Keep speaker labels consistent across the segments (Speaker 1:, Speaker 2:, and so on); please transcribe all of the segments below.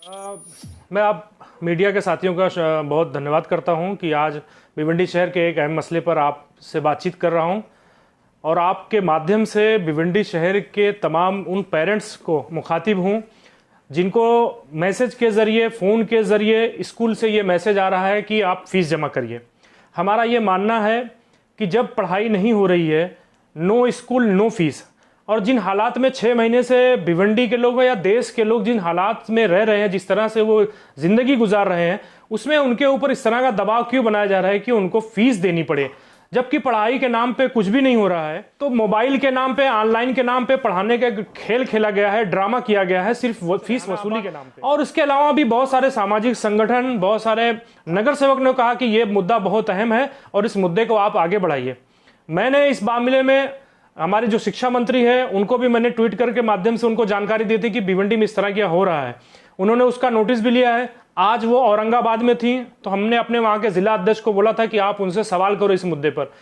Speaker 1: मैं आप मीडिया के साथियों का बहुत धन्यवाद करता हूं कि आज भिवंडी शहर के एक अहम मसले पर आपसे बातचीत कर रहा हूं और आपके माध्यम से भिवंडी शहर के तमाम उन पेरेंट्स को मुखातिब हूं जिनको मैसेज के ज़रिए, फ़ोन के ज़रिए स्कूल से ये मैसेज आ रहा है कि आप फ़ीस जमा करिए। हमारा ये मानना है कि जब पढ़ाई नहीं हो रही है, नो स्कूल नो फीस। और जिन हालात में 6 महीने से भिवंडी के लोग या देश के लोग जिन हालात में रह रहे हैं, जिस तरह से वो ज़िंदगी गुजार रहे हैं, उसमें उनके ऊपर इस तरह का दबाव क्यों बनाया जा रहा है कि उनको फीस देनी पड़े, जबकि पढ़ाई के नाम पे कुछ भी नहीं हो रहा है। तो मोबाइल के नाम पे, ऑनलाइन के नाम पे पढ़ाने का खेल खेला गया है, ड्रामा किया गया है सिर्फ फीस वसूली के नाम पे। और इसके अलावा भी बहुत सारे सामाजिक संगठन, बहुत सारे नगर सेवक ने कहा कि ये मुद्दा बहुत अहम है और इस मुद्दे को आप आगे बढ़ाइए। मैंने इस मामले में हमारे जो शिक्षा मंत्री है उनको भी मैंने ट्वीट करके माध्यम से उनको जानकारी दी थी कि भिवंडी में इस तरह क्या हो रहा है। उन्होंने उसका नोटिस भी लिया है। आज वो औरंगाबाद में थी तो हमने अपने वहाँ के जिला अध्यक्ष को बोला था कि आप उनसे सवाल करो इस मुद्दे पर।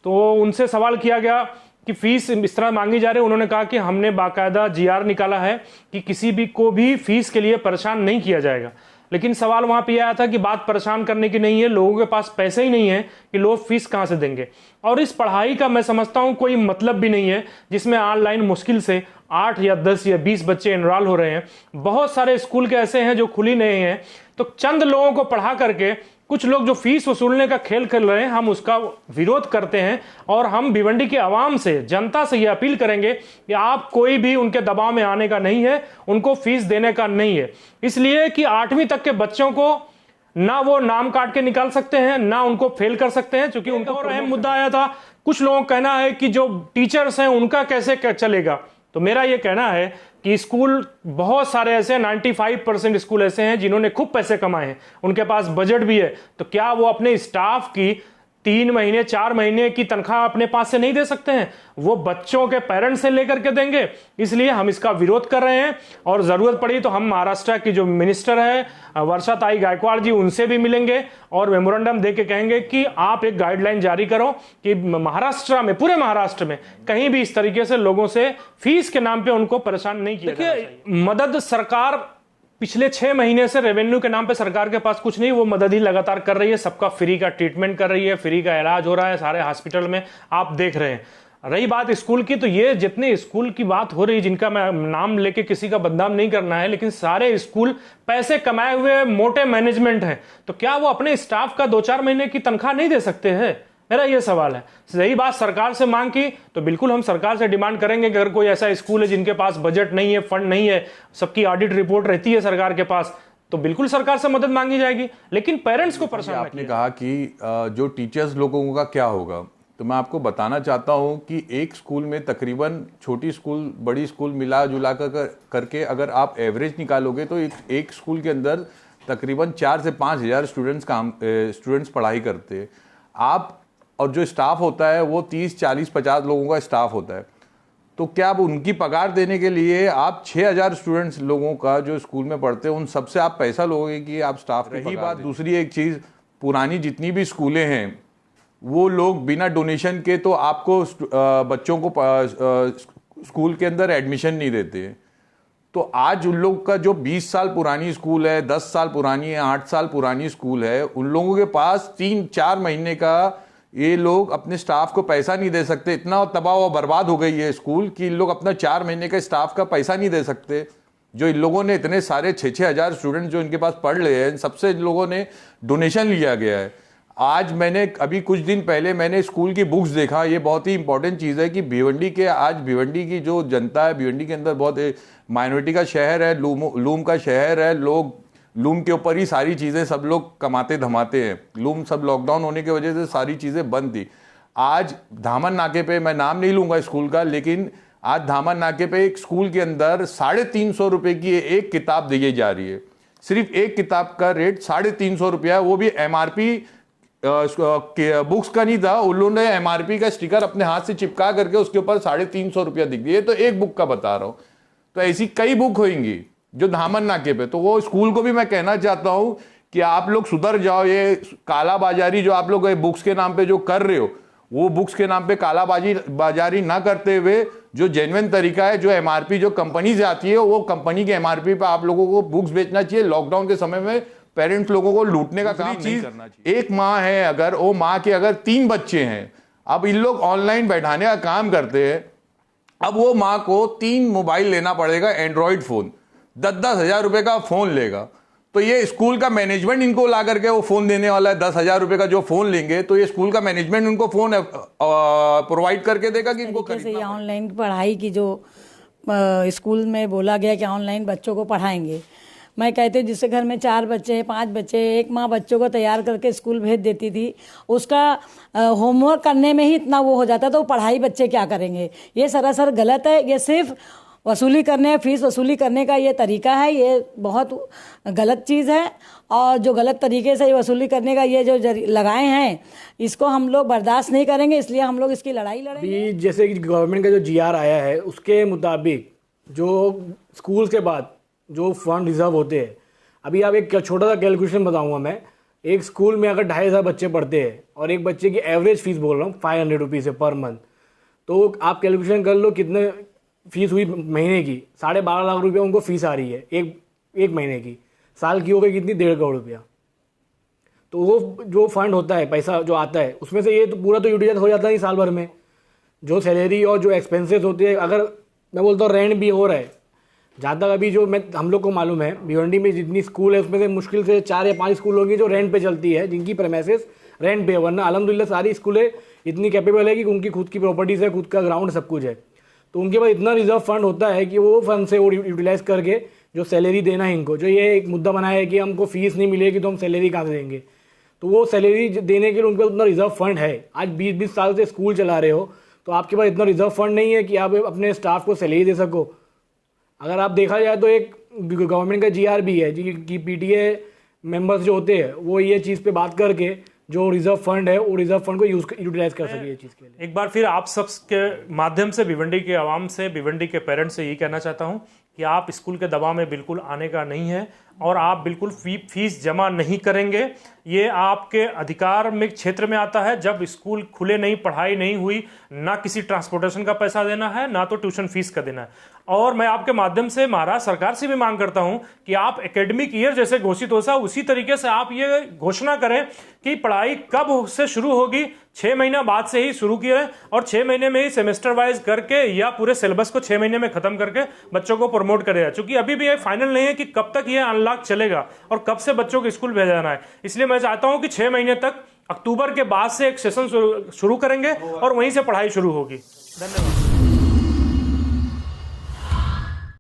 Speaker 1: तो उनसे सवाल किया गया कि फीस इस तरह मांगी जा रही है। उन्होंने कहा कि हमने बाकायदा GR निकाला है कि किसी भी को भी फीस के लिए परेशान नहीं किया जाएगा। लेकिन सवाल वहां पे आया था कि बात परेशान करने की नहीं है, लोगों के पास पैसे ही नहीं है कि लोग फीस कहां से देंगे। और इस पढ़ाई का मैं समझता हूं कोई मतलब भी नहीं है जिसमें ऑनलाइन मुश्किल से 8 या 10 या 20 बच्चे एनरोल हो रहे हैं। बहुत सारे स्कूल के ऐसे हैं जो खुली नहीं है। तो चंद लोगों को पढ़ा करके कुछ लोग जो फीस वसूलने का खेल खेल रहे हैं, हम उसका विरोध करते हैं। और हम भिवंडी के आवाम से, जनता से यह अपील करेंगे कि आप कोई भी उनके दबाव में आने का नहीं है, उनको फीस देने का नहीं है। इसलिए कि 8वीं तक के बच्चों को ना वो नाम काट के निकाल सकते हैं, ना उनको फेल कर सकते हैं, क्योंकि उनका और अहम मुद्दा आया था। कुछ लोगों का कहना है कि जो टीचर्स हैं उनका कैसे चलेगा। तो मेरा ये कहना है कि स्कूल बहुत सारे ऐसे 95% स्कूल ऐसे हैं जिन्होंने खूब पैसे कमाए हैं, उनके पास बजट भी है। तो क्या वो अपने स्टाफ की 3 महीने 4 महीने की तनख्वाह अपने पास से नहीं दे सकते हैं? वो बच्चों के पेरेंट्स से लेकर के देंगे। इसलिए हम इसका विरोध कर रहे हैं और जरूरत पड़ी तो हम महाराष्ट्र की जो मिनिस्टर है वर्षाताई गायकवाड़ जी, उनसे भी मिलेंगे और मेमोरेंडम दे के कहेंगे कि आप एक गाइडलाइन जारी करो कि महाराष्ट्र में, पूरे महाराष्ट्र में कहीं भी इस तरीके से लोगों से फीस के नाम पे उनको परेशान नहीं किया जाना चाहिए। मदद सरकार पिछले 6 महीने से रेवेन्यू के नाम पे सरकार के पास कुछ नहीं, वो मदद ही लगातार कर रही है। सबका फ्री का ट्रीटमेंट कर रही है, फ्री का इलाज हो रहा है सारे हॉस्पिटल में, आप देख रहे हैं। रही बात स्कूल की, तो ये जितने स्कूल की बात हो रही है, जिनका मैं नाम लेके किसी का बदनाम नहीं करना है, लेकिन सारे स्कूल पैसे कमाए हुए मोटे मैनेजमेंट है। तो क्या वो अपने स्टाफ का 2-4 महीने की तनख्वाह नहीं दे सकते हैं? मेरा ये सवाल है। सही बात सरकार से मांग की तो बिल्कुल हम सरकार से डिमांड करेंगे कि अगर कोई ऐसा स्कूल है जिनके पास बजट नहीं है, फंड नहीं है, सबकी ऑडिट रिपोर्ट रहती है सरकार के पास, तो बिल्कुल सरकार से मदद मांगी जाएगी। लेकिन पेरेंट्स को परेशान
Speaker 2: आपने कहा कि जो टीचर्स लोगों का क्या होगा, तो मैं आपको बताना चाहता हूं कि एक स्कूल में तकरीबन, छोटी स्कूल बड़ी स्कूल मिला जुला करके अगर आप एवरेज निकालोगे तो एक स्कूल के अंदर तकरीबन 4 से 5 हज़ार स्टूडेंट्स पढ़ाई करते हैं। आप और जो स्टाफ होता है वो 30, 40, 50 लोगों का स्टाफ होता है। तो क्या आप उनकी पगार देने के लिए आप 6000 स्टूडेंट्स लोगों का जो स्कूल में पढ़ते हैं उन सबसे आप पैसा लोगे कि आप स्टाफ की रही बात। दूसरी एक चीज़, पुरानी जितनी भी स्कूलें हैं वो लोग बिना डोनेशन के तो आपको बच्चों को स्कूल के अंदर एडमिशन नहीं देते। तो आज उन लोग का जो 20 साल पुरानी स्कूल है, 10 साल पुरानी है, 8 साल पुरानी स्कूल है, उन लोगों के पास 3-4 महीने का ये लोग अपने स्टाफ को पैसा नहीं दे सकते। इतना तबाह व बर्बाद हो गई है स्कूल कि इन लोग अपना 4 महीने का स्टाफ का पैसा नहीं दे सकते। जो इन लोगों ने इतने सारे 6-6 हज़ार स्टूडेंट जो इनके पास पढ़ रहे हैं, सबसे इन लोगों ने डोनेशन लिया गया है। आज मैंने अभी कुछ दिन पहले मैंने स्कूल की बुक्स देखा। ये बहुत ही इंपॉर्टेंट चीज़ है कि भिवंडी की जो जनता है, भिवंडी के अंदर बहुत माइनॉरिटी का शहर है, लूम का शहर है। लोग लूम के ऊपर ही सारी चीज़ें सब लोग कमाते धमाते हैं। लूम सब लॉकडाउन होने की वजह से सारी चीज़ें बंद थी। आज धामन नाके पे, मैं नाम नहीं लूँगा स्कूल का, लेकिन आज धामन नाके पे एक स्कूल के अंदर 350 रुपये की एक किताब दी जा रही है। सिर्फ एक किताब का रेट 350 रुपया है, वो भी MRP बुक्स का नहीं था। उन्होंने MRP का स्टिकर अपने हाथ से चिपका करके उसके ऊपर 350 रुपया दिख दिया। तो एक बुक का बता रहा हूँ, तो ऐसी कई बुक होंगी जो धामन नाके पे। तो वो स्कूल को भी मैं कहना चाहता हूं कि आप लोग सुधर जाओ। ये काला बाजारी जो आप लोग बुक्स के नाम पे जो कर रहे हो, वो बुक्स के नाम पे काला बाजारी ना करते हुए जो जेन्युइन तरीका है, जो एमआरपी जो कंपनी से आती है, वो कंपनी के एमआरपी पे आप लोगों को बुक्स बेचना चाहिए। लॉकडाउन के समय में पेरेंट्स लोगों को लूटने का काम नहीं करना चाहिए। एक माँ है, अगर वो माँ के अगर 3 बच्चे हैं, अब इन लोग ऑनलाइन बैठाने का काम करते हैं, अब वो माँ को 3 मोबाइल लेना पड़ेगा, एंड्रॉइड फोन, 10-10 हजार रुपए का फोन लेगा। तो ये स्कूल का मैनेजमेंट इनको ला करके वो फोन देने वाला है। 10 हजार रुपए का जो फोन लेंगे तो ये स्कूल का मैनेजमेंट उनको फोन प्रोवाइड करके देगा कि इनको
Speaker 3: खरीदना। ऑनलाइन पढ़ाई की जो स्कूल में बोला गया कि ऑनलाइन बच्चों को पढ़ाएंगे, मैं कहती हूँ जिससे घर में 4 बच्चे 5 बच्चे, एक माँ बच्चों को तैयार करके स्कूल भेज देती थी, उसका होमवर्क करने में ही इतना वो हो जाता, तो पढ़ाई बच्चे क्या करेंगे? ये सरासर गलत है। ये सिर्फ वसूली करने, फीस वसूली करने का ये तरीका है, ये बहुत गलत चीज़ है। और जो गलत तरीके से वसूली करने का ये जो लगाए हैं, इसको हम लोग बर्दाश्त नहीं करेंगे, इसलिए हम लोग इसकी लड़ाई लड़ेंगे।
Speaker 4: जैसे कि गवर्नमेंट का जो GR आया है, उसके मुताबिक जो स्कूल के बाद जो फंड रिजर्व होते हैं, अभी आप एक छोटा सा कैलकुलेशन बताऊंगा मैं। एक स्कूल में अगर 2500 बच्चे पढ़ते हैं और एक बच्चे की एवरेज फीस बोल रहा हूँ 500 रुपीज़ है पर मंथ, तो आप कैलकुलेशन कर लो कितने फीस हुई महीने की। 12.5 लाख रुपया उनको फीस आ रही है एक महीने की। साल की हो गई कितनी? 1.5 करोड़ रुपया। तो वो जो फंड होता है, पैसा जो आता है, उसमें से ये तो पूरा तो यूटिलाइज हो जाता है साल भर में। जो सैलरी और जो एक्सपेंसेस होते हैं, अगर मैं बोलता हूँ रेंट भी हो रहा है, जहाँ तक अभी जो हम लोग को मालूम है, भिवंडी में जितनी स्कूल है उसमें से मुश्किल से 4 या 5 स्कूल होंगी जो रेंट पे चलती है, जिनकी प्रेमिसेस रेंट पे है। वरना अल्हम्दुलिल्लाह सारी स्कूलें इतनी कैपेबल है कि उनकी खुद की प्रॉपर्टीज़ है, खुद का ग्राउंड सब कुछ है। तो उनके पास इतना रिजर्व फंड होता है कि वो फंड से वो यूटिलाइज करके जो सैलरी देना है इनको, जो ये एक मुद्दा बनाया है कि हमको फीस नहीं मिलेगी तो हम सैलरी कहाँ से देंगे, तो वो सैलरी देने के लिए उनके पास उतना रिजर्व फंड है। आज 20-20 साल से स्कूल चला रहे हो तो आपके पास इतना रिजर्व फंड नहीं है कि आप अपने स्टाफ को सैलरी दे सको। अगर आप देखा जाए तो एक गवर्नमेंट का GR भी है कि PTA मेंबर्स जो होते हैं वो ये चीज़ पे बात करके जो रिजर्व फंड है वो रिजर्व फंड को यूटिलाइज कर सके ये चीज़ के लिए।
Speaker 1: एक बार फिर आप सब के माध्यम से भिवंडी के आवाम से, भिवंडी के पेरेंट्स से यही कहना चाहता हूं कि आप स्कूल के दबाव में बिल्कुल आने का नहीं है और आप बिल्कुल फीस जमा नहीं करेंगे। ये आपके अधिकार में क्षेत्र में आता है। जब स्कूल खुले नहीं, पढ़ाई नहीं हुई, ना किसी ट्रांसपोर्टेशन का पैसा देना है, ना तो ट्यूशन फीस का देना है। और मैं आपके माध्यम से महाराष्ट्र सरकार से भी मांग करता हूं कि आप एकेडमिक ईयर जैसे घोषित हो सा उसी तरीके से आप ये घोषणा करें कि पढ़ाई कब से शुरू होगी। 6 महीना बाद से ही शुरू किया है और 6 महीने में ही सेमेस्टर वाइज करके या पूरे सिलेबस को 6 महीने में खत्म करके बच्चों को प्रमोट करेगा। क्योंकि अभी भी ये फाइनल नहीं है कि कब तक ये अनलॉक चलेगा और कब से बच्चों को स्कूल भेजना है। इसलिए मैं चाहता हूं कि 6 महीने तक अक्टूबर के बाद से एक सेशन शुरू करेंगे और वहीं से पढ़ाई शुरू होगी। धन्यवाद।